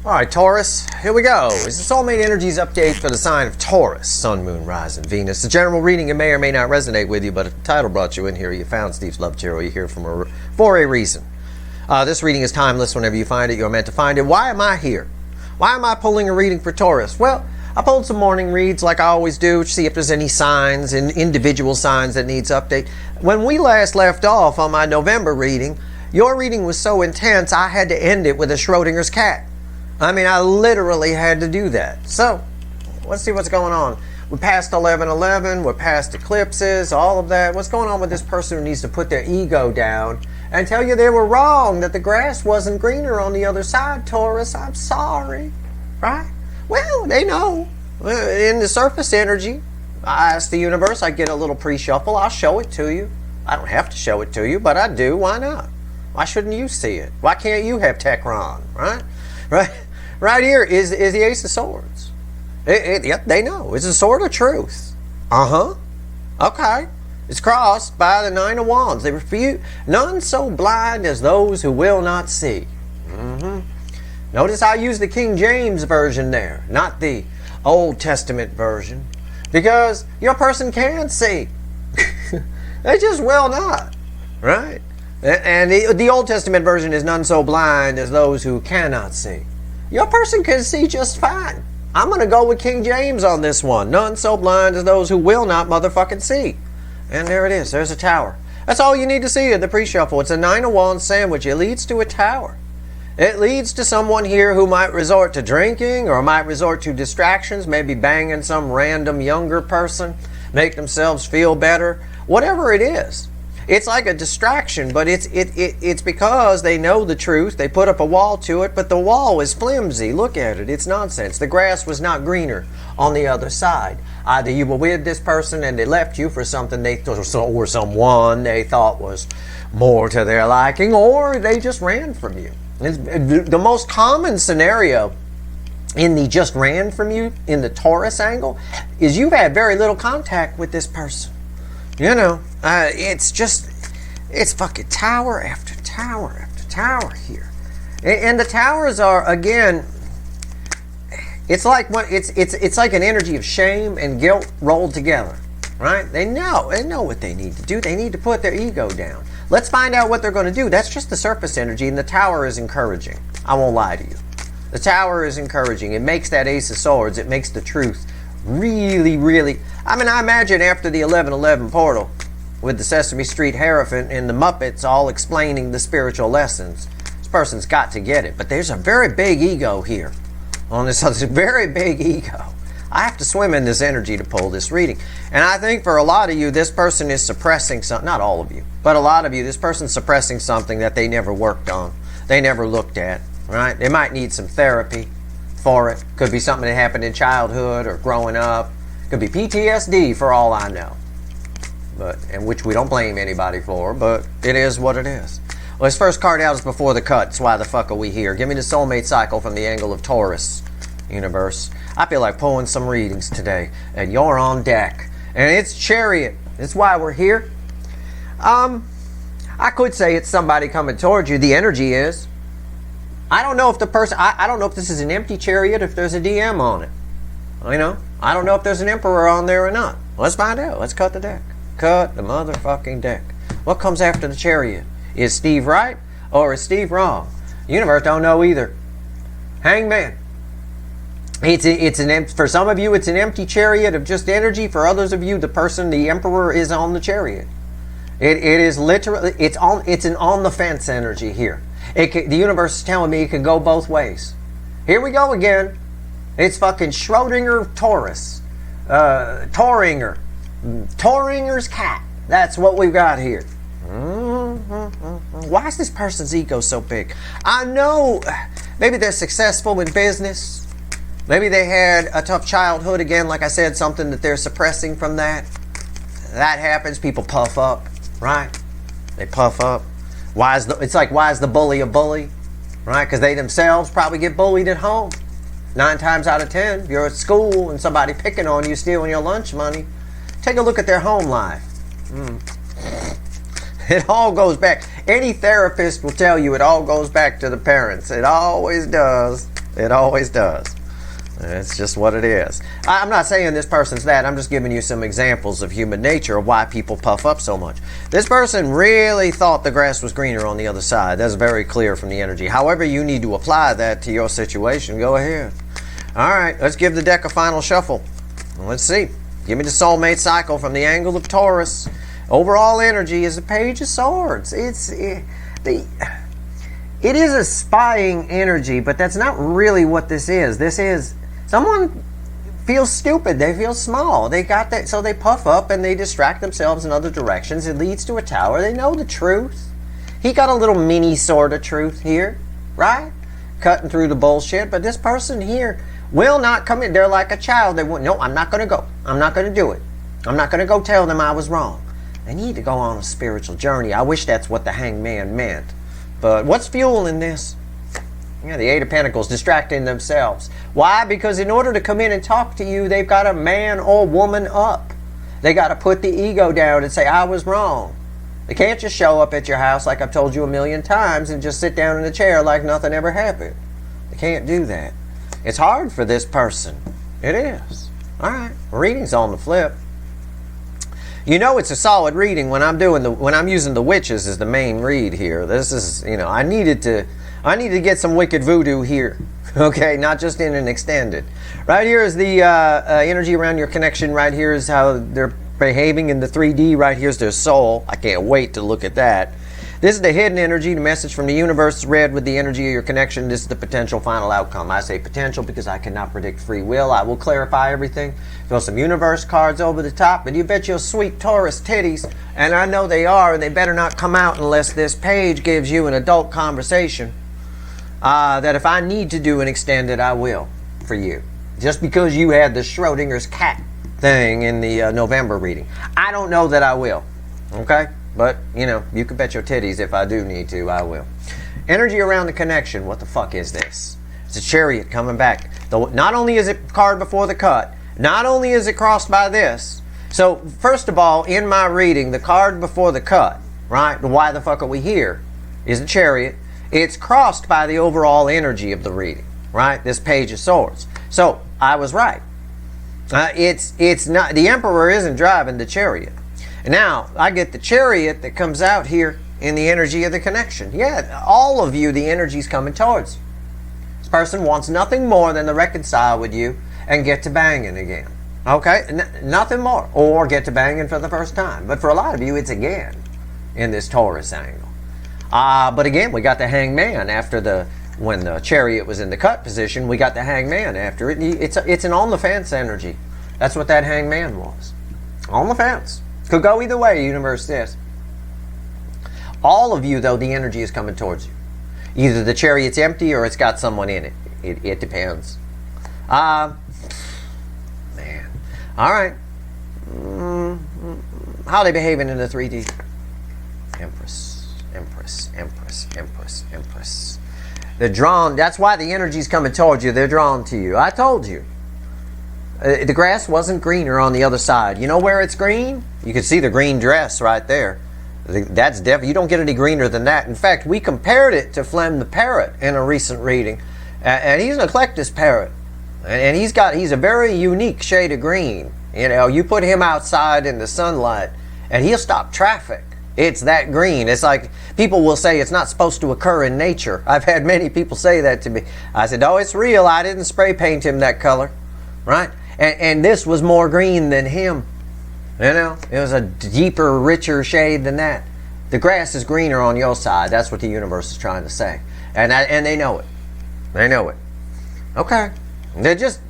Alright, Taurus, here we go. It's the Soulmate Energies update for the sign of Taurus, Sun, Moon, Rising, Venus. The general reading, it may or may not resonate with you, but if the title brought you in here, you found Steve's Love Tarot, you're here for a reason. This reading is timeless. Whenever you find it, you're meant to find it. Why am I here? Why am I pulling a reading for Taurus? Well, I pulled some morning reads like I always do, to see if there's any signs, individual signs that needs update. When we last left off on my November reading, your reading was so intense, I had to end it with a Schrodinger's cat. I mean, I literally had to do that. So, let's see what's going on. We're past 11/11, we're past eclipses, all of that. What's going on with this person who needs to put their ego down and tell you they were wrong, that the grass wasn't greener on the other side, Taurus? I'm sorry, right? Well, they know. In the surface energy, I ask the universe, I get a little pre-shuffle, I'll show it to you. I don't have to show it to you, but I do. Why not? Why shouldn't you see it? Why can't you have Techron, right? Right here is the Ace of Swords. Yep, they know. It's a sword of truth. Okay. It's crossed by the Nine of Wands. They refuse. None so blind as those who will not see. Notice I use the King James version there, not the Old Testament version, because your person can see. They just will not, right? And the Old Testament version is none so blind as those who cannot see. Your person can see just fine. I'm going to go with King James on this one. None so blind as those who will not motherfucking see. And there it is. There's a tower. That's all you need to see in the pre-shuffle. It's a Nine of Wands sandwich. It leads to a tower. It leads to someone here who might resort to drinking or might resort to distractions, maybe banging some random younger person, make themselves feel better. Whatever it is. It's like a distraction, but it's because they know the truth. They put up a wall to it, but the wall is flimsy. Look at it. It's nonsense. The grass was not greener on the other side. Either you were with this person and they left you for something or someone they thought was more to their liking, or they just ran from you. The most common scenario in the just ran from you, in the Taurus angle, is you've had very little contact with this person. You know, it's fucking tower after tower after tower here. And the towers are, again, it's like it's like an energy of shame and guilt rolled together, right? They know what they need to do. They need to put their ego down. Let's find out what they're going to do. That's just the surface energy, and the tower is encouraging. I won't lie to you. The tower is encouraging. It makes that Ace of Swords. It makes the truth really, really. I mean, I imagine after the 11/11 portal with the Sesame Street Hierophant and the Muppets all explaining the spiritual lessons, this person's got to get it. But there's a very big ego here on this other, very big ego. I have to swim in this energy to pull this reading. And I think for a lot of you, this person is suppressing something. Not all of you, but a lot of you, this person's suppressing something that they never worked on. They never looked at, right? They might need some therapy for it. Could be something that happened in childhood or growing up. Could be PTSD for all I know. And which we don't blame anybody for, but it is what it is. Well, this first card out is Before the Cut. That's why the fuck are we here? Give me the soulmate cycle from the angle of Taurus, universe. I feel like pulling some readings today, and you're on deck. And it's Chariot. That's why we're here. I could say it's somebody coming towards you. The energy is. I don't know if the person, I don't know if this is an empty chariot, if there's a DM on it. You know, I don't know if there's an emperor on there or not. Let's find out. Let's cut the deck. Cut the motherfucking deck. What comes after the chariot? Is Steve right or is Steve wrong? The universe don't know either. Hangman. For some of you, it's an empty chariot of just energy. For others of you, the emperor is on the chariot. It is literally, it's an on the fence energy here. The universe is telling me it can go both ways. Here we go again. It's fucking Schrodinger Taurus. Tauringer's cat. That's what we've got here. Why is this person's ego so big? I know maybe they're successful in business. Maybe they had a tough childhood. Again, like I said, something that they're suppressing from that. That happens. People puff up, right? They puff up. It's like, why is the bully a bully? Right? Because they themselves probably get bullied at home. 9 times out of 10, if you're at school and somebody picking on you, stealing your lunch money, take a look at their home life. It all goes back. Any therapist will tell you it all goes back to the parents. It always does. It always does. It's just what it is. I'm not saying this person's that. I'm just giving you some examples of human nature of why people puff up so much. This person really thought the grass was greener on the other side. That's very clear from the energy. However you need to apply that to your situation, go ahead. All right, let's give the deck a final shuffle. Let's see. Give me the soulmate cycle from the angle of Taurus. Overall energy is the Page of Swords. It is a spying energy, but that's not really what this is. This is someone feels stupid. They feel small. They got that, so they puff up and they distract themselves in other directions. It leads to a tower. They know the truth. He got a little mini sort of truth here, right? Cutting through the bullshit. But this person here will not come in. They're like a child. They won't. No, I'm not going to go. I'm not going to do it. I'm not going to go tell them I was wrong. They need to go on a spiritual journey. I wish that's what the Hangman meant. But what's fueling this? Yeah, the Eight of Pentacles, distracting themselves. Why? Because in order to come in and talk to you, they've got to man or woman up. They got to put the ego down and say, I was wrong. They can't just show up at your house like I've told you a million times and just sit down in a chair like nothing ever happened. They can't do that. It's hard for this person. It is. All right. Reading's on the flip. You know it's a solid reading when I'm using the witches as the main read here. This is, I needed to get some wicked voodoo here. Okay, not just in an extended. Right here is the energy around your connection. Right here is how they're behaving in the 3D. Right here is their soul. I can't wait to look at that. This is the hidden energy. The message from the universe is read with the energy of your connection. This is the potential final outcome. I say potential because I cannot predict free will. I will clarify everything. Throw some universe cards over the top, but you bet your sweet Taurus titties, and I know they are, and they better not come out unless this page gives you an adult conversation, that if I need to do an extended, I will for you. Just because you had the Schrodinger's cat thing in the November reading. I don't know that I will. Okay? But, you can bet your titties if I do need to, I will. Energy around the connection. What the fuck is this? It's a Chariot coming back. Not only is it card before the cut, not only is it crossed by this. So, first of all, in my reading, the card before the cut, right? The why the fuck are we here? Is the Chariot. It's crossed by the overall energy of the reading, right? This Page of Swords. So, I was right. It's not, the Emperor isn't driving the Chariot. Now, I get the Chariot that comes out here in the energy of the connection. Yeah, all of you, the energy's coming towards you. This person wants nothing more than to reconcile with you and get to banging again. Okay? Nothing more. Or get to banging for the first time. But for a lot of you, it's again in this Taurus angle. But again, we got the Hangman after when the Chariot was in the cut position, we got the Hangman after it. It's an on the fence energy. That's what that Hangman was. On the fence. Could go either way, universe says. All of you, though, the energy is coming towards you. Either the Chariot's empty or it's got someone in it. It depends. Man. All right. How are they behaving in the 3D? Empress, Empress, Empress, Empress, Empress. They're drawn. That's why the energy's coming towards you. They're drawn to you. I told you. The grass wasn't greener on the other side. You know where it's green? You can see the green dress right there. That's definitely, you don't get any greener than that. In fact, we compared it to Flem the Parrot in a recent reading. And he's an eclectus parrot. And he's a very unique shade of green. You put him outside in the sunlight and he'll stop traffic. It's that green. It's like people will say it's not supposed to occur in nature. I've had many people say that to me. I said, oh, it's real. I didn't spray paint him that color. Right? And this was more green than him. It was a deeper, richer shade than that. The grass is greener on your side. That's what the universe is trying to say. And they know it. They know it. Okay. They're just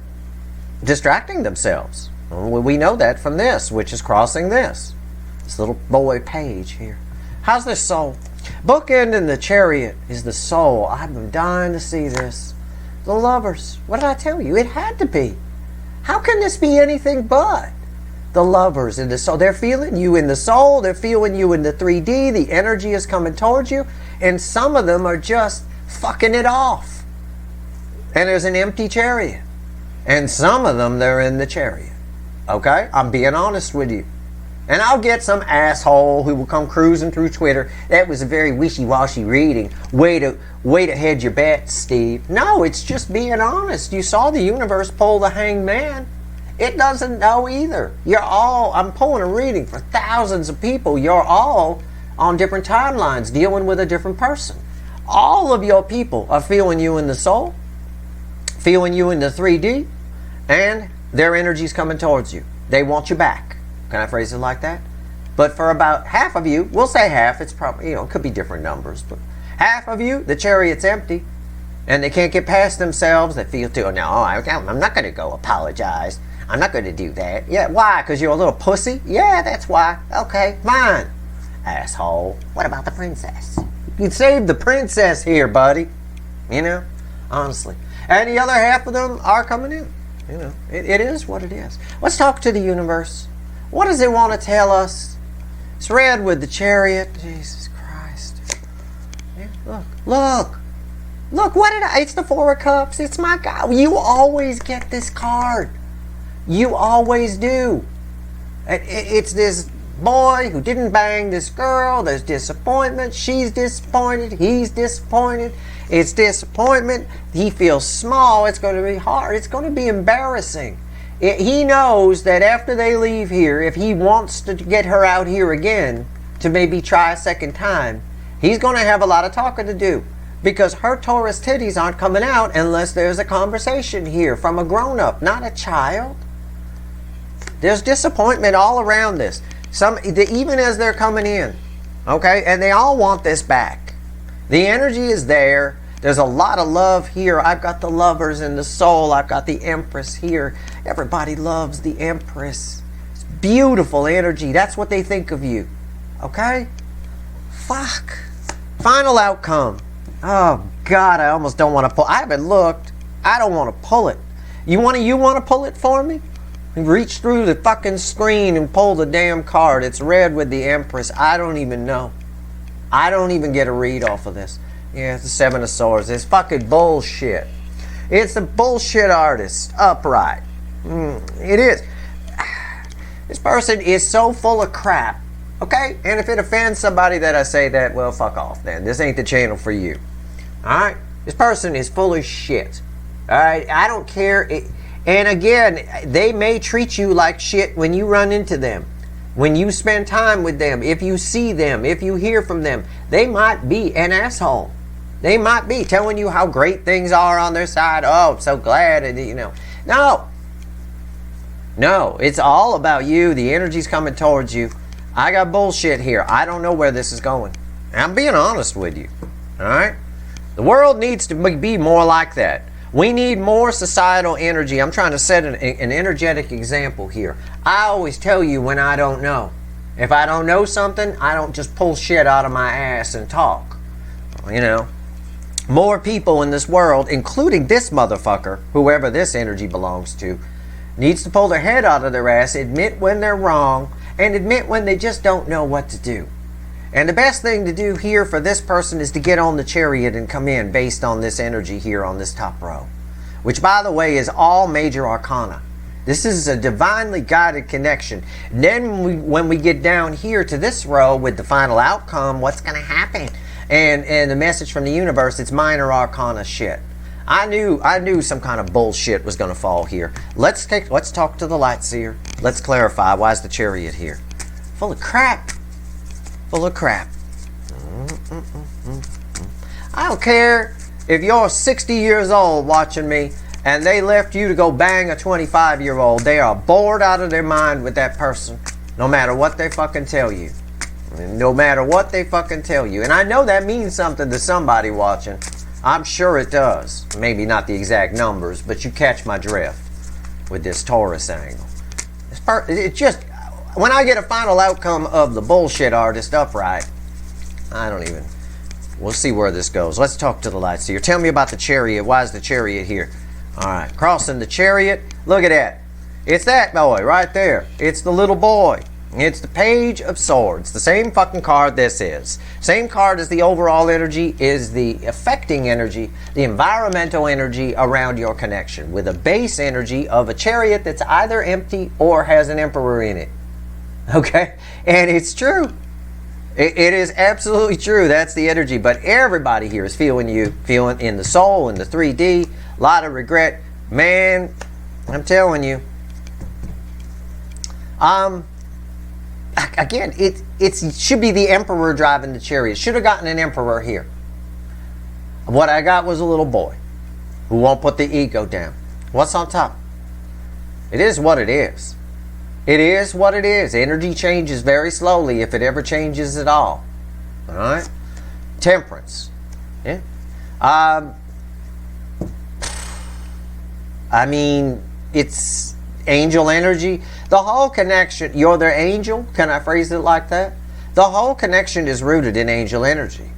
distracting themselves. We know that from this, which is crossing this. This little boy Page here. How's this soul? Bookending the Chariot is the soul. I've been dying to see this. The Lovers. What did I tell you? It had to be. How can this be anything but? The Lovers in the soul. They're feeling you in the soul. They're feeling you in the 3D. The energy is coming towards you. And some of them are just fucking it off. And there's an empty Chariot. And some of them, they're in the Chariot. Okay? I'm being honest with you. And I'll get some asshole who will come cruising through Twitter. That was a very wishy-washy reading. Way to hedge your bets, Steve. No, it's just being honest. You saw the universe pull the hanged man. It doesn't know either. I'm pulling a reading for thousands of people. You're all on different timelines dealing with a different person. All of your people are feeling you in the soul, feeling you in the 3D, and their energy's coming towards you. They want you back. Can I phrase it like that? But for about half of you, we'll say half, it's probably, it could be different numbers, but half of you, the chariot's empty, and they can't get past themselves. They feel too, no, I'm not going to go apologize. I'm not going to do that. Yeah, why? Because you're a little pussy? Yeah, that's why. Okay, fine. Asshole. What about the princess? You saved the princess here, buddy. Honestly. And the other half of them are coming in. It is what it is. Let's talk to the universe. What does it want to tell us? It's red with the chariot. Jesus Christ. Yeah, look, it's the Four of Cups. It's my God. You always get this card. You always do. It's this boy who didn't bang this girl. There's disappointment. She's disappointed. He's disappointed. It's disappointment. He feels small. It's going to be hard. It's going to be embarrassing. He knows that after they leave here, if he wants to get her out here again to maybe try a second time, he's going to have a lot of talking to do, because her Taurus titties aren't coming out unless there's a conversation here from a grown-up, not a child. There's disappointment all around this. Even as they're coming in, okay, and they all want this back. The energy is there. There's a lot of love here. I've got the lovers in the soul. I've got the Empress here. Everybody loves the Empress. It's beautiful energy. That's what they think of you. Okay? Fuck. Final outcome. Oh, God, I almost don't want to pull. I haven't looked. I don't want to pull it. You want to pull it for me? Reach through the fucking screen and pull the damn card. It's red with the Empress. I don't even know. I don't even get a read off of this. Yeah, it's the Seven of Swords. It's fucking bullshit. It's a bullshit artist. Upright. It is. This person is so full of crap. Okay? And if it offends somebody that I say that, well, fuck off then. This ain't the channel for you. Alright? This person is full of shit. Alright? I don't care. And again, they may treat you like shit when you run into them. When you spend time with them, if you see them, if you hear from them, they might be an asshole. They might be telling you how great things are on their side. Oh, I'm so glad. And, No, it's all about you. The energy's coming towards you. I got bullshit here. I don't know where this is going. I'm being honest with you. All right? The world needs to be more like that. We need more societal energy. I'm trying to set an energetic example here. I always tell you when I don't know. If I don't know something, I don't just pull shit out of my ass and talk. More people in this world, including this motherfucker, whoever this energy belongs to, needs to pull their head out of their ass, admit when they're wrong, and admit when they just don't know what to do. And the best thing to do here for this person is to get on the chariot and come in based on this energy here on this top row. Which, by the way, is all major arcana. This is a divinely guided connection. And then when we get down here to this row with the final outcome, what's going to happen? And the message from the universe, it's minor arcana shit. I knew some kind of bullshit was going to fall here. Let's talk to the light seer. Let's clarify, why is the chariot here? Full of crap. Full of crap. I don't care if you're 60 years old watching me and they left you to go bang a 25-year-old. They are bored out of their mind with that person, no matter what they fucking tell you. No matter what they fucking tell you. And I know that means something to somebody watching. I'm sure it does. Maybe not the exact numbers, but you catch my drift with this Taurus angle. It just, when I get a final outcome of the bullshit artist upright, we'll see where this goes. Let's talk to the light seer. Tell me about the chariot. Why is the chariot here? All right, crossing the chariot. Look at that. It's that boy right there. It's the little boy. It's the Page of Swords. The same fucking card this is. Same card as the overall energy is the affecting energy, the environmental energy around your connection, with a base energy of a chariot that's either empty or has an emperor in it. Okay? And it's true. It is absolutely true. That's the energy. But everybody here is feeling you, feeling in the soul, in the 3D. A lot of regret. Man, I'm telling you. Again, it should be the emperor driving the chariot. Should have gotten an emperor here. What I got was a little boy who won't put the ego down. What's on top? It is what it is. It is what it is. Energy changes very slowly, if it ever changes at all. All right? Temperance. Yeah. I mean, it's angel energy. The whole connection, you're their angel. Can I phrase it like that? The whole connection is rooted in angel energy.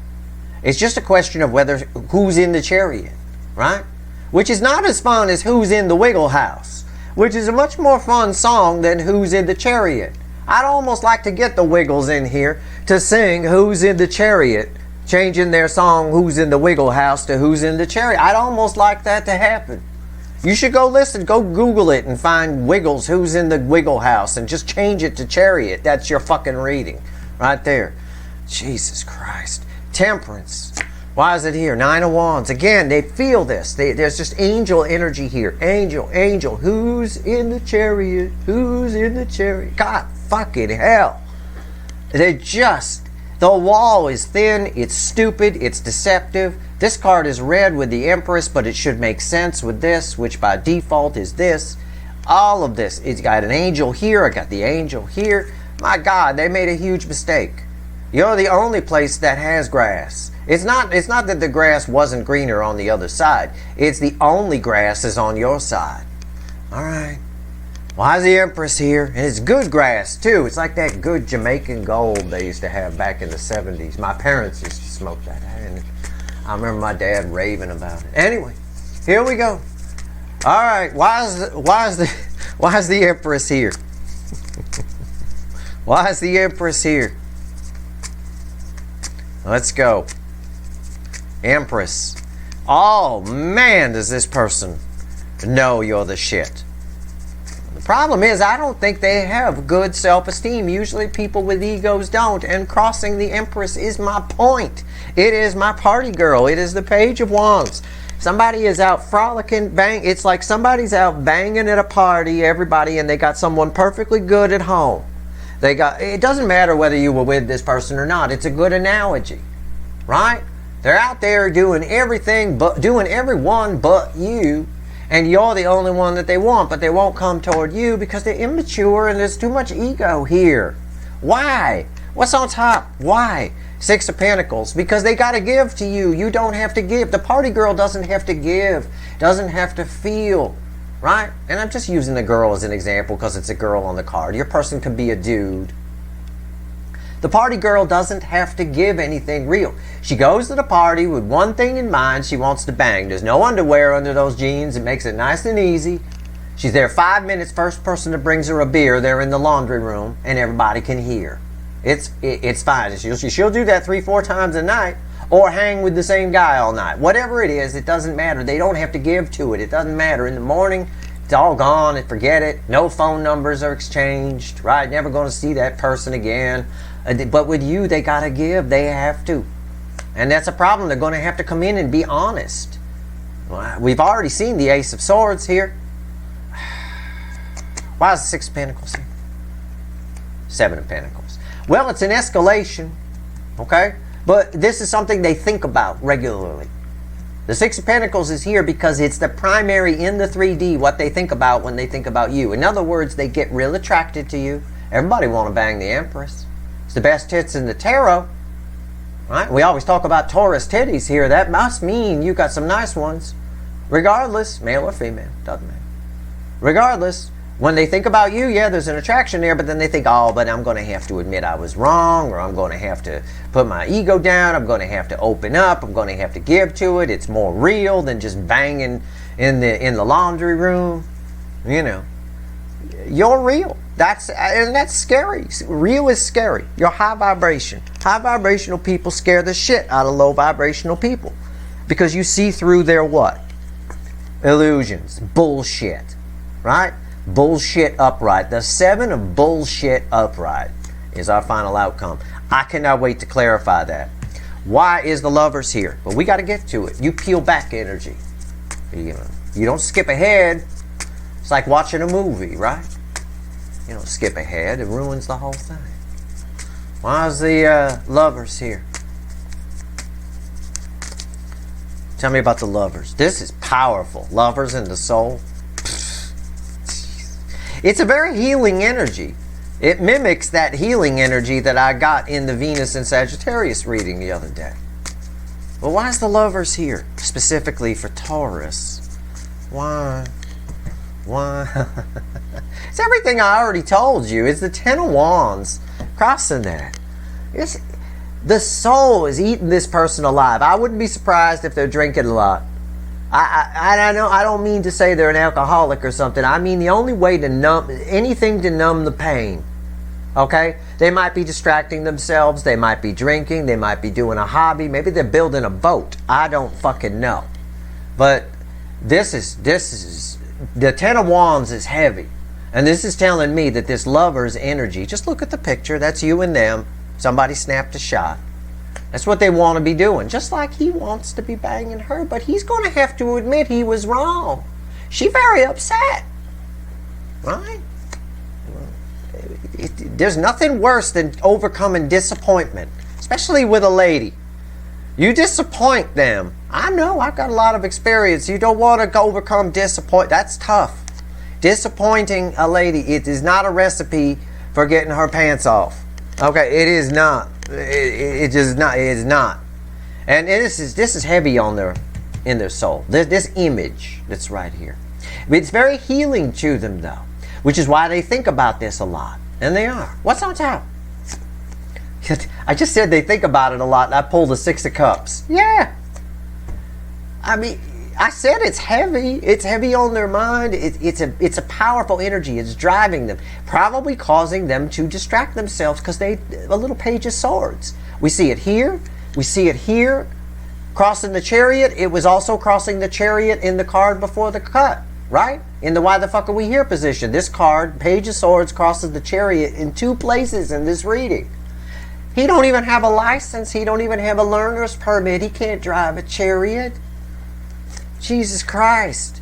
It's just a question of who's in the chariot, right? Which is not as fun as Who's in the Wiggle House, which is a much more fun song than Who's in the Chariot. I'd almost like to get the Wiggles in here to sing Who's in the Chariot, changing their song Who's in the Wiggle House to Who's in the Chariot. I'd almost like that to happen. You should go listen, go Google it and find Wiggles, Who's in the Wiggle House, and just change it to Chariot. That's your fucking reading right there. Jesus Christ. Temperance. Why is it here? 9 of Wands. Again, they feel this. There's just angel energy here. Angel, angel. Who's in the chariot? Who's in the chariot? God fucking hell. The wall is thin. It's stupid. It's deceptive. This card is red with the Empress, but it should make sense with this, which by default is this. All of this. It's got an angel here. I got the angel here. My God, they made a huge mistake. You're the only place that has grass. It's not that the grass wasn't greener on the other side. It's the only grass is on your side. All right. Why is the Empress here? And it's good grass, too. It's like that good Jamaican gold they used to have back in the 70s. My parents used to smoke that. And I remember my dad raving about it. Anyway, here we go. All right. Why is the Empress here? Why is the Empress here? Let's go. Empress. Oh, man, does this person know you're the shit. The problem is, I don't think they have good self-esteem. Usually people with egos don't. And crossing the Empress is my point. It is my party girl. It is the Page of Wands. Somebody is out frolicking, bang. It's like somebody's out banging at a party, everybody, and they got someone perfectly good at home. It doesn't matter whether you were with this person or not. It's a good analogy, right? They're out there doing everything, doing everyone but you, and you're the only one that they want, but they won't come toward you because they're immature and there's too much ego here. Why? What's on top? Why? 6 of Pentacles. Because they got to give to you. You don't have to give. The party girl doesn't have to give, doesn't have to feel. Right? And I'm just using the girl as an example because it's a girl on the card. Your person could be a dude. The party girl doesn't have to give anything real. She goes to the party with one thing in mind. She wants to bang. There's no underwear under those jeans. It makes it nice and easy. She's there 5 minutes. First person that brings her a beer, they're in the laundry room, and everybody can hear. It's fine. She'll do that 3-4 times a night. Or hang with the same guy all night. Whatever it is, it doesn't matter. They don't have to give to it. It doesn't matter. In the morning, it's all gone and forget it. No phone numbers are exchanged, right? Never going to see that person again. But with you, they got to give. They have to. And that's a problem. They're going to have to come in and be honest. We've already seen the Ace of Swords here. Why is the 6 of Pentacles here? 7 of Pentacles. Well, it's an escalation, okay? But this is something they think about regularly. The 6 of Pentacles is here because it's the primary in the 3D, what they think about when they think about you. In other words, they get real attracted to you. Everybody want to bang the Empress. It's the best tits in the tarot. Right? We always talk about Taurus titties here. That must mean you got some nice ones. Regardless, male or female, doesn't matter. Regardless, when they think about you, yeah, there's an attraction there, but then they think, oh, but I'm going to have to admit I was wrong, or I'm going to have to put my ego down, I'm going to have to open up, I'm going to have to give to it. It's more real than just banging in the laundry room. You know, you're real. That's scary. Real is scary. You're high vibration. High vibrational people scare the shit out of low vibrational people because you see through their what? Illusions. Bullshit. Right? bullshit upright. The 7 of bullshit upright is our final outcome. I cannot wait to clarify that. Why is the Lovers here? But we got to get to it. You peel back energy. You don't skip ahead. It's like watching a movie, right? You don't skip ahead. It ruins the whole thing. Why is the Lovers here? Tell me about the Lovers. This is powerful. Lovers in the soul. It's a very healing energy. It mimics that healing energy that I got in the Venus and Sagittarius reading the other day. But why is the Lovers here? Specifically for Taurus. Why? It's everything I already told you. It's the 10 of Wands crossing that. The soul is eating this person alive. I wouldn't be surprised if they're drinking a lot. I know I don't mean to say they're an alcoholic or something. I mean the only way to numb anything to numb the pain. Okay? They might be distracting themselves, they might be drinking, they might be doing a hobby, maybe they're building a boat. I don't fucking know. But this is the 10 of Wands is heavy. And this is telling me that this Lover's energy, just look at the picture, that's you and them. Somebody snapped a shot. That's what they want to be doing. Just like he wants to be banging her, but he's going to have to admit he was wrong. She's very upset. Right? There's nothing worse than overcoming disappointment, especially with a lady. You disappoint them. I know, I've got a lot of experience. You don't want to overcome disappointment. That's tough. Disappointing a lady, it is not a recipe for getting her pants off. Okay, it is not. It is not. It is not. And this is heavy on in their soul. This image that's right here. It's very healing to them though, which is why they think about this a lot. And they are. What's on top? I just said they think about it a lot and I pulled the 6 of Cups. Yeah. I mean, I said it's heavy. It's heavy on their mind. It's a powerful energy. It's driving them, probably causing them to distract themselves because a little Page of Swords. We see it here. We see it here. Crossing the Chariot. It was also crossing the Chariot in the card before the cut, right? In the why the fuck are we here position. This card, Page of Swords, crosses the Chariot in 2 places in this reading. He don't even have a license. He don't even have a learner's permit. He can't drive a chariot. Jesus Christ.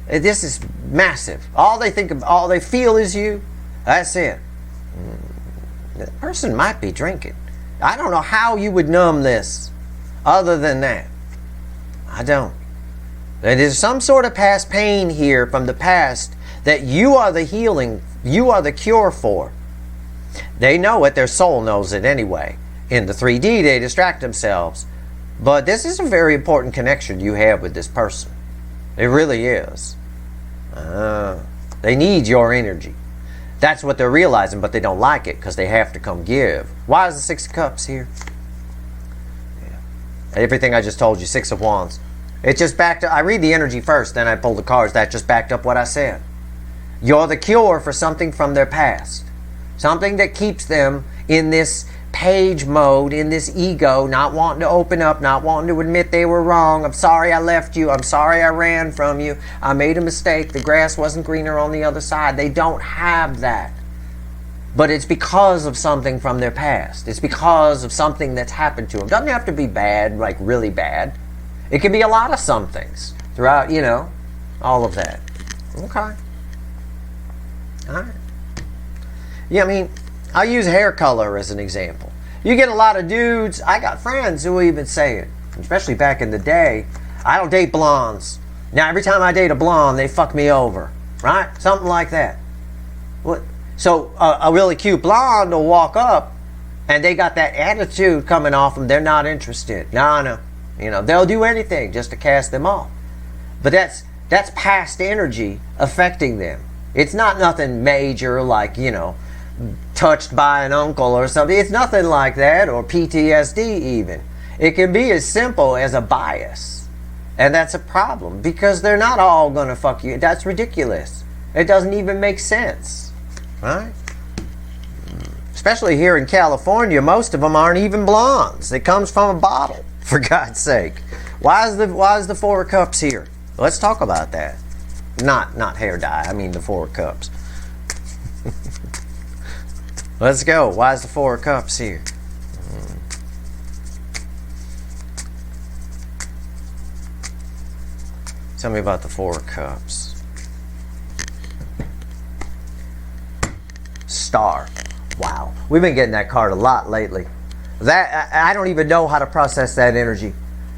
This is massive. All they feel is you. That's it. The person might be drinking. I don't know how you would numb this other than that. I don't. There's some sort of past pain here from the past that you are the healing, you are the cure for. They know it, their soul knows it anyway. In the 3D, they distract themselves. But this is a very important connection you have with this person. It really is. They need your energy. That's what they're realizing, but they don't like it because they have to come give. Why is the 6 of Cups here? Yeah. Everything I just told you, 6 of Wands. It just backed up. I read the energy first, then I pull the cards. That just backed up what I said. You're the cure for something from their past. Something that keeps them in this page mode, in this ego, not wanting to open up, not wanting to admit they were wrong. I'm sorry I left you. I'm sorry I ran from you. I made a mistake. The grass wasn't greener on the other side. They don't have that. But it's because of something from their past. It's because of something that's happened to them. Doesn't have to be bad, like really bad. It can be a lot of some things throughout, all of that. Okay. All right. Yeah, I mean, I'll use hair color as an example. You get a lot of dudes, I got friends who even say it, especially back in the day, I don't date blondes. Now, every time I date a blonde, they fuck me over, right? Something like that. What? So, a really cute blonde will walk up, and they got that attitude coming off them, they're not interested. No. They'll do anything just to cast them off. But that's past energy affecting them. It's not nothing major like, touched by an uncle or something. It's nothing like that, or PTSD even. It can be as simple as a bias. And that's a problem because they're not all going to fuck you. That's ridiculous. It doesn't even make sense. Right? Especially here in California, most of them aren't even blondes. It comes from a bottle, for God's sake. Why is the 4 of Cups here? Let's talk about that. Not hair dye. I mean the Four of Cups. Let's go. Why is the Four of Cups here? Tell me about the Four of Cups. Star. Wow. We've been getting that card a lot lately. I don't even know how to process that energy.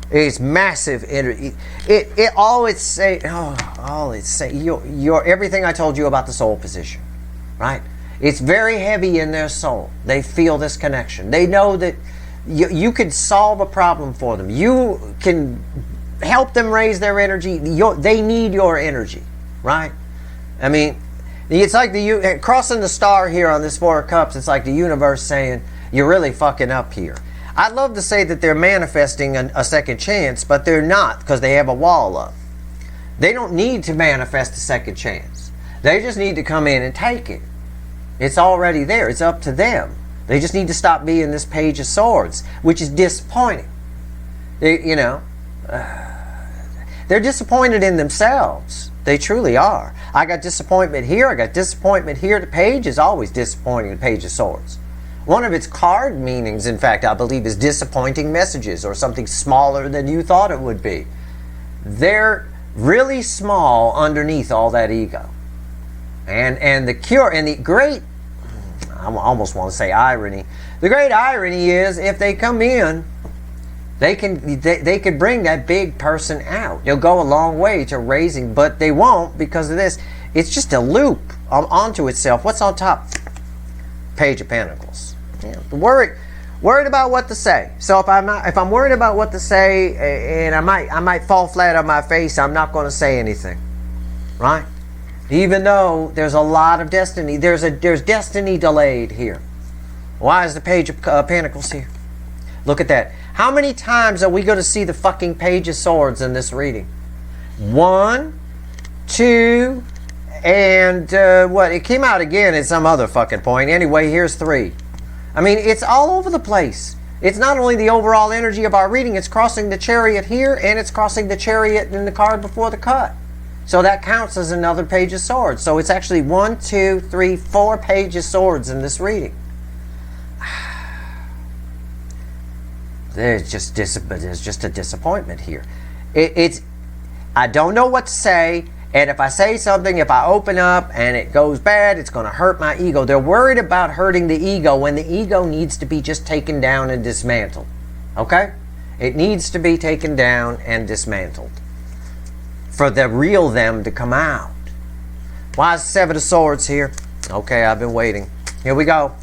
It's massive energy. All it's say your everything I told you about the soul position, right? It's very heavy in their soul. They feel this connection. They know that you can solve a problem for them. You can help them raise their energy. They need your energy, right? I mean, it's like crossing the star here on this Four of Cups. It's like the universe saying, you're really fucking up here. I'd love to say that they're manifesting a second chance, but they're not, because they have a wall up. They don't need to manifest a second chance. They just need to come in and take it. It's already there. It's up to them. They just need to stop being this Page of Swords, which is disappointing. They're disappointed in themselves. They truly are. I got disappointment here. I got disappointment here. The Page is always disappointing, the Page of Swords. One of its card meanings, in fact, I believe, is disappointing messages or something smaller than you thought it would be. They're really small underneath all that ego. And the cure, and the great, I almost want to say irony, the great irony is if they come in, they could bring that big person out. They'll go a long way to raising, but they won't because of this. It's just a loop onto itself. What's on top? Page of Pentacles. Yeah, worried about what to say. So if I'm worried about what to say, and I might fall flat on my face, I'm not going to say anything, right? Even though there's a lot of destiny, there's destiny delayed here. Why is the Page of Pentacles here? Look at that. How many times are we going to see the fucking Page of Swords in this reading? 1, 2, and what? It came out again at some other fucking point. Anyway, here's 3. I mean, it's all over the place. It's not only the overall energy of our reading, it's crossing the Chariot here, and it's crossing the Chariot in the card before the cut. So that counts as another Page of Swords. So it's actually 1, 2, 3, 4 Page of Swords in this reading. There's just a disappointment here. I don't know what to say. And if I say something, if I open up and it goes bad, it's going to hurt my ego. They're worried about hurting the ego when the ego needs to be just taken down and dismantled. Okay? It needs to be taken down and dismantled for the real them to come out. Why is 7 of Swords here? Okay, I've been waiting. Here we go.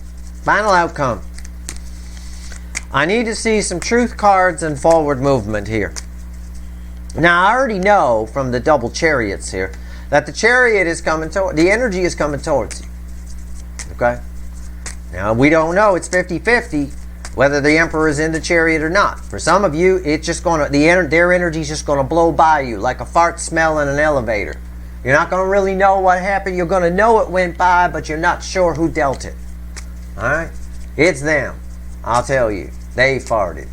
Final outcome. I need to see some truth cards and forward movement here. Now, I already know from the double chariots here that the chariot is coming toward, the energy is coming towards you. Okay? Now, we don't know, it's 50-50 whether the emperor is in the chariot or not. For some of you, it's just going to, their energy is just going to blow by you like a fart smell in an elevator. You're not going to really know what happened. You're going to know it went by, but you're not sure who dealt it. Alright? It's them. I'll tell you. They farted.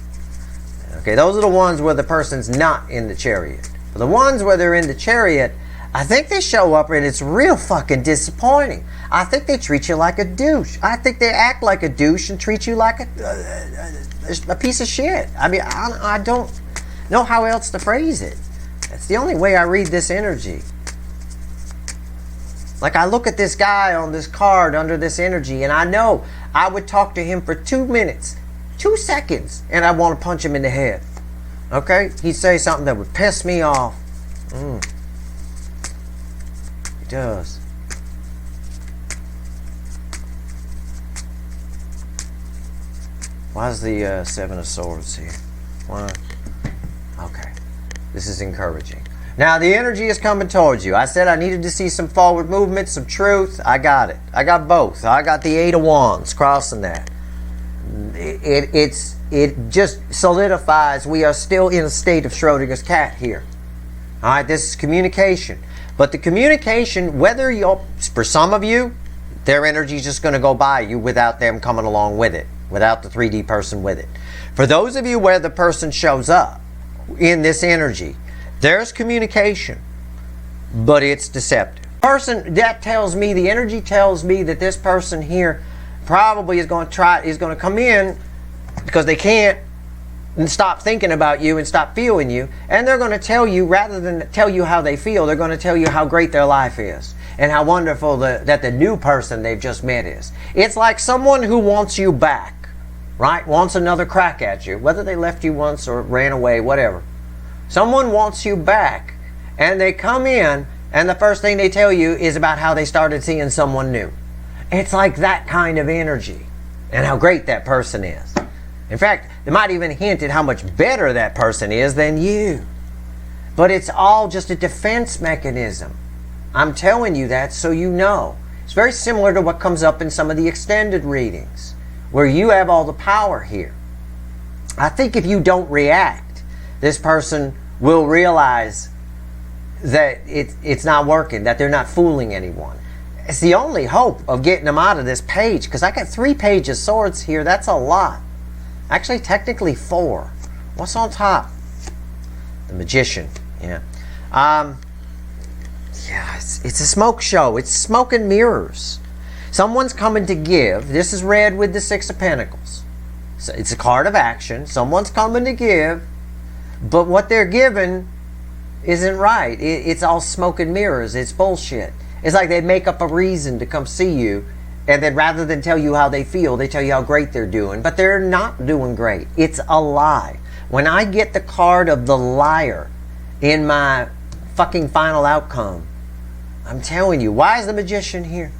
Okay, those are the ones where the person's not in the chariot. For the ones where they're in the chariot, I think they show up and it's real fucking disappointing. I think they treat you like a douche. I think they act like a douche and treat you like a piece of shit. I mean, I don't know how else to phrase it. That's the only way I read this energy. Like, I look at this guy on this card under this energy, and I know I would talk to him for 2 minutes, 2 seconds, and I want to punch him in the head. Okay? He'd say something that would piss me off. He does. Why is the 7 of Swords here? Why? Okay. This is encouraging. Now, the energy is coming towards you. I said I needed to see some forward movement, some truth. I got it. I got both. I got the 8 of Wands crossing that. It just solidifies we are still in a state of Schrodinger's cat here. All right, this is communication. But the communication, whether you're, for some of you, their energy is just going to go by you without them coming along with it, without the 3D person with it. For those of you where the person shows up in this energy, there's communication. but it's deceptive. Person that tells me, the energy tells me that this person here probably is going to come in because they can't stop thinking about you and stop feeling you, and they're going to tell you, rather than tell you how they feel, they're going to tell you how great their life is and how wonderful that the new person they've just met is. It's like someone who wants you back, right? Wants another crack at you, whether they left you once or ran away, whatever. Someone wants you back, and they come in, and the first thing they tell you is about how they started seeing someone new. It's like that kind of energy and how great that person is. In fact, they might even hint at how much better that person is than you. But it's all just a defense mechanism. I'm telling you that so you know. It's very similar to what comes up in some of the extended readings, where you have all the power here. I think if you don't react, this person will realize that it's not working, that they're not fooling anyone. It's the only hope of getting them out of this page, because I got 3 pages of swords here. That's a lot. Actually, technically 4. What's on top? The Magician. Yeah. Yeah, it's a smoke show. It's smoke and mirrors. Someone's coming to give. This is red with the 6 of Pentacles. So it's a card of action. Someone's coming to give, but what they're giving isn't right. It's all smoke and mirrors. It's bullshit. It's like they make up a reason to come see you, and then rather than tell you how they feel, they tell you how great they're doing. But they're not doing great. It's a lie. When I get the card of the liar in my fucking final outcome, I'm telling you, why is the Magician here?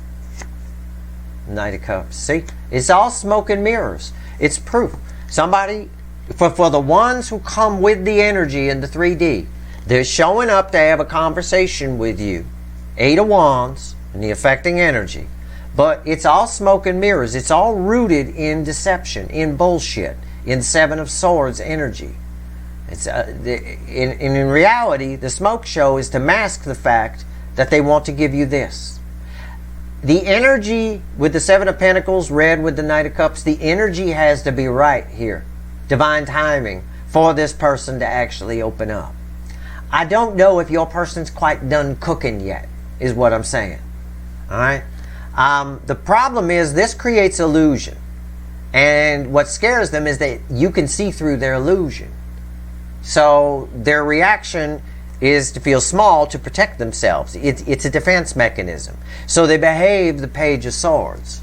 Knight of Cups. See? It's all smoke and mirrors. It's proof. Somebody, for the ones who come with the energy in the 3D, they're showing up to have a conversation with you. 8 of Wands and the affecting energy. But it's all smoke and mirrors. It's all rooted in deception, in bullshit, in 7 of Swords energy. It's in reality, the smoke show is to mask the fact that they want to give you this. The energy with the 7 of Pentacles, red with the Knight of Cups, the energy has to be right here. Divine timing for this person to actually open up. I don't know if your person's quite done cooking yet, is what I'm saying. Alright? The problem is this creates illusion. And what scares them is that you can see through their illusion. So their reaction is to feel small to protect themselves. It's a defense mechanism. So they behave the Page of Swords,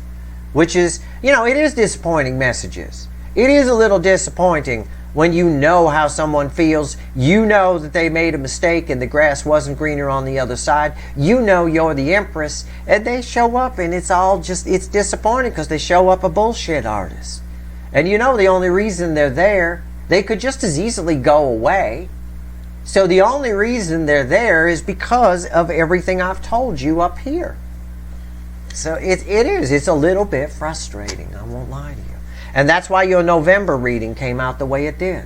which is, you know, it is disappointing messages. It is a little disappointing when you know how someone feels. You know that they made a mistake and the grass wasn't greener on the other side. You know you're the Empress, and they show up and it's all just, it's disappointing because they show up a bullshit artist. And you know the only reason they're there, they could just as easily go away. So the only reason they're there is because of everything I've told you up here. So it's a little bit frustrating, I won't lie to you. And that's why your November reading came out the way it did.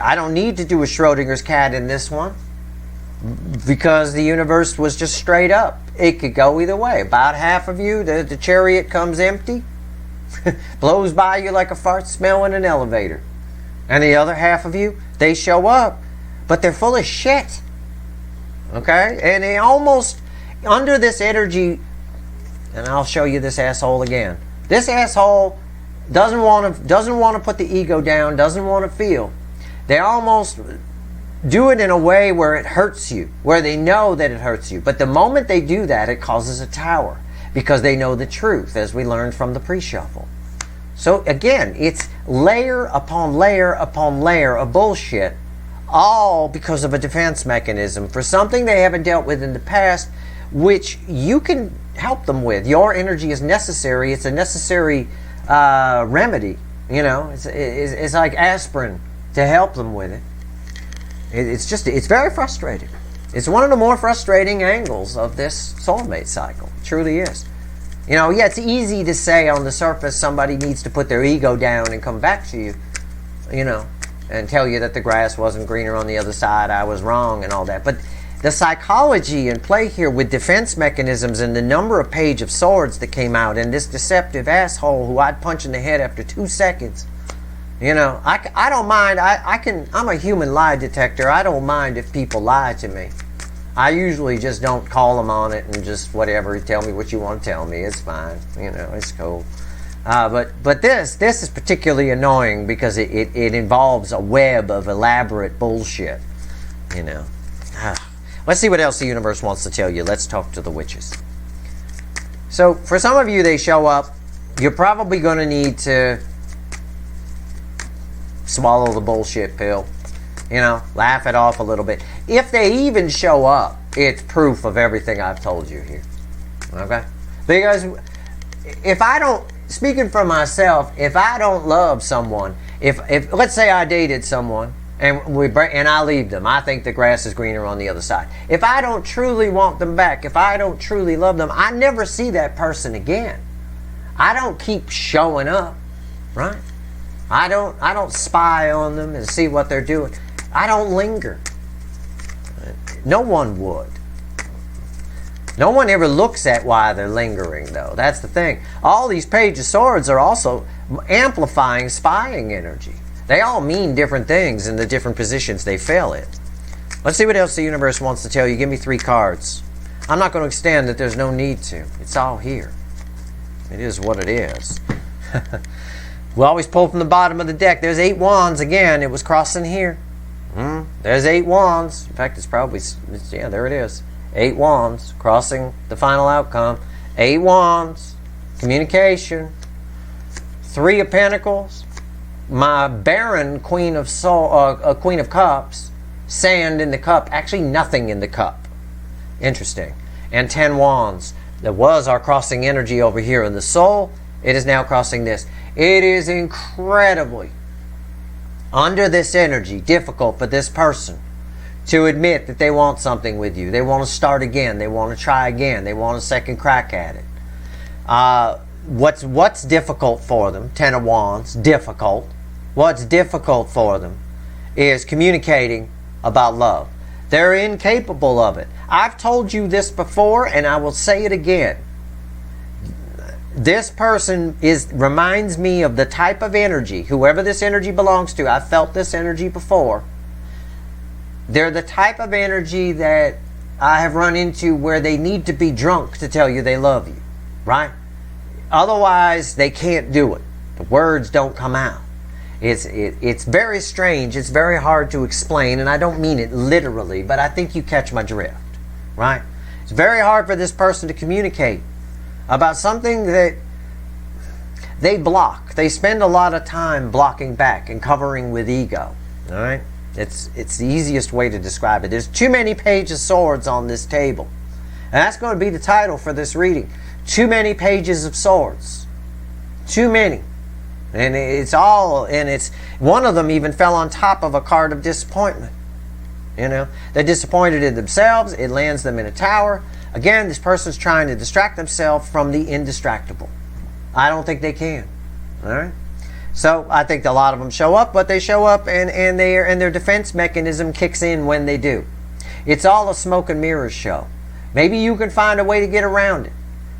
I don't need to do a Schrodinger's cat in this one, because the universe was just straight up. It could go either way. About half of you, the chariot comes empty, blows by you like a fart smell in an elevator. And the other half of you, they show up, but they're full of shit. Okay? And they almost, under this energy, and I'll show you this asshole again. This asshole doesn't want to put the ego down, doesn't want to feel. They almost do it in a way where it hurts you, where they know that it hurts you. But the moment they do that, it causes a tower, because they know the truth, as we learned from the pre-shuffle. So again, it's layer upon layer upon layer of bullshit, all because of a defense mechanism for something they haven't dealt with in the past, which you can help them with. Your energy is necessary. It's a necessary remedy. You know, it's like aspirin to help them with it. It's very frustrating. It's one of the more frustrating angles of this soulmate cycle. It truly is. You know, yeah, it's easy to say on the surface somebody needs to put their ego down and come back to you, you know, and tell you that the grass wasn't greener on the other side, I was wrong and all that. But the psychology in play here with defense mechanisms and the number of Page of Swords that came out, and this deceptive asshole who I'd punch in the head after 2 seconds. You know, I don't mind. I'm a human lie detector. I don't mind if people lie to me. I usually just don't call them on it and just whatever, tell me what you want to tell me. It's fine. You know, it's cool. But this is particularly annoying because it involves a web of elaborate bullshit. You know. Let's see what else the universe wants to tell you. Let's talk to the witches. So for some of you, they show up. You're probably going to need to swallow the bullshit pill. You know, laugh it off a little bit. If they even show up, it's proof of everything I've told you here. Okay? Because if I don't, speaking for myself, if I don't love someone, if let's say I dated someone and I leave them, I think the grass is greener on the other side. If I don't truly want them back, if I don't truly love them, I never see that person again. I don't keep showing up, right? I don't spy on them and see what they're doing. I don't linger. No one would. No one ever looks at why they're lingering, though. That's the thing. All these Page of Swords are also amplifying spying energy. They all mean different things in the different positions they fell in. Let's see what else the universe wants to tell you. Give me 3 cards. I'm not going to extend that. There's no need to. It's all here. It is what it is. We always pull from the bottom of the deck. There's 8 wands again. It was crossing here. There's 8 wands. In fact, yeah, there it is. 8 wands crossing the final outcome. 8 wands. Communication. 3 of Pentacles. My barren Queen of Cups. Sand in the cup. Actually, nothing in the cup. Interesting. And 10 wands. There was our crossing energy over here in the soul. It is now crossing this. It is incredibly, under this energy, difficult for this person to admit that they want something with you. They want to start again. They want to try again. They want a second crack at it. What's difficult for them? 10 of Wands, difficult. What's difficult for them is communicating about love. They're incapable of it. I've told you this before, and I will say it again. This person reminds me of the type of energy, whoever this energy belongs to. I've felt this energy before. They're the type of energy that I have run into where they need to be drunk to tell you they love you, right? Otherwise, they can't do it. The words don't come out. It's very strange. It's very hard to explain, and I don't mean it literally, but I think you catch my drift, right? It's very hard for this person to communicate about something that they block. They spend a lot of time blocking back and covering with ego. All right? It's the easiest way to describe it. There's too many Page of Swords on this table. And that's going to be the title for this reading. Too many Pages of Swords. Too many. And it's one of them even fell on top of a card of disappointment. You know, they're disappointed in themselves. It lands them in a tower. Again, this person's trying to distract themselves from the indistractable. I don't think they can. All right? So I think a lot of them show up, but they show up and their defense mechanism kicks in when they do. It's all a smoke and mirrors show. Maybe you can find a way to get around it.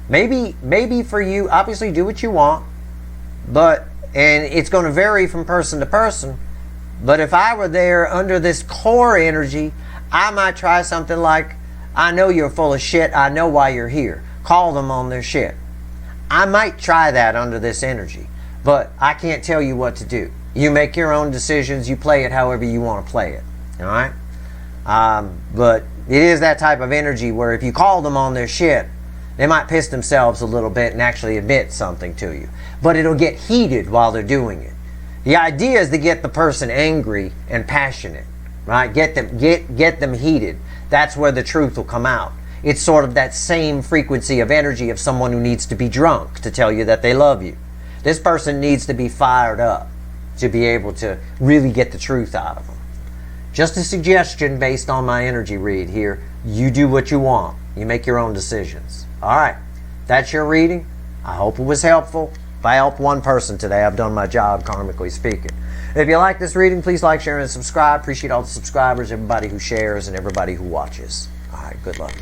Maybe for you, obviously do what you want, and it's going to vary from person to person. But if I were there under this core energy, I might try something like, I know you're full of shit. I know why you're here. Call them on their shit. I might try that under this energy, but I can't tell you what to do. You make your own decisions. You play it however you want to play it. All right? But it is that type of energy where if you call them on their shit, they might piss themselves a little bit and actually admit something to you. But it'll get heated while they're doing it. The idea is to get the person angry and passionate, right? Get them heated. That's where the truth will come out. It's sort of that same frequency of energy of someone who needs to be drunk to tell you that they love you. This person needs to be fired up to be able to really get the truth out of them. Just a suggestion based on my energy read here. You do what you want. You make your own decisions. All right. That's your reading. I hope it was helpful. If I helped one person today, I've done my job, karmically speaking. If you like this reading, please like, share, and subscribe. Appreciate all the subscribers, everybody who shares, and everybody who watches. All right, good luck.